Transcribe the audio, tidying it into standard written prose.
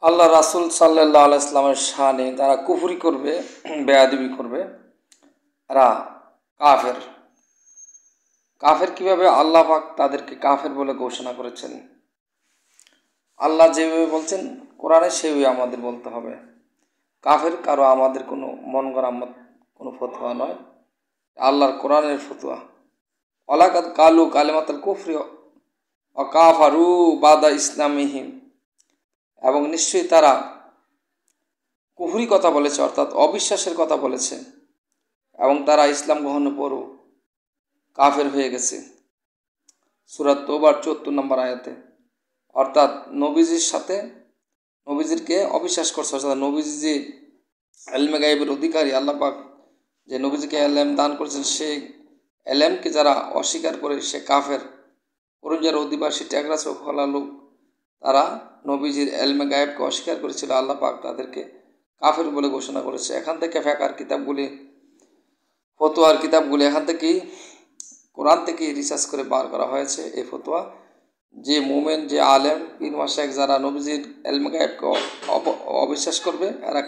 আল্লাহ রাসূল সাল্লাল্লাহু আলাইহি সাল্লামের শানে যারা কুফরি করবে, বেয়াদবি করবে, এরা কাফের। কাফের কিভাবে? আল্লাহ পাক তাদেরকে কাফের বলে ঘোষণা করেছেন। আল্লাহ যেভাবে বলছেন কোরআনে সেভাবে আমাদের বলতে হবে। কাফের কারো আমাদের কোনো মন গড়া কোনো ফতোয়া নয়, আল্লাহর কোরআনের ফতোয়া। ওয়ালাকাদ কালু কালিমাতুল কুফরি ওয়া কাফারু বাদা ইসলামিহিম, এবং নিশ্চয়ই তারা কুফরি কথা বলেছে, অর্থাৎ অবিশ্বাসের কথা বলেছে, এবং তারা ইসলাম গ্রহণের পরও কাফের হয়ে গেছে। সূরা তওবার ৭৪ নম্বর আয়াতে। অর্থাৎ নবীজির সাথে নবীজিরকে অবিশ্বাস করছে, অর্থাৎ নবীজি যে এলমে গায়েবের অধিকারী, আল্লাহ পাক যে নবীজিকে এলেম দান করেছেন, সেই এলেমকে যারা অস্বীকার করে সে কাফের। করঞ্জার অধিবাসী ট্যাগরা চৌখলা লোক, তারা নবীজির এলমে গায়েবকে অস্বীকার করেছিল। আল্লাহ পাক তাদেরকে কাফের বলে ঘোষণা করেছে। এখান থেকে ফেকার কিতাবগুলি, ফতোয়ার কিতাবগুলি, এখান থেকেই কোরআন থেকে রিসার্চ করে বার করা হয়েছে এই ফতোয়া। যে মোমেন, যে আলেম, পীর মাশায়েখ যারা নবীজির এলমে গায়েবকে অবিশ্বাস করবে, এরা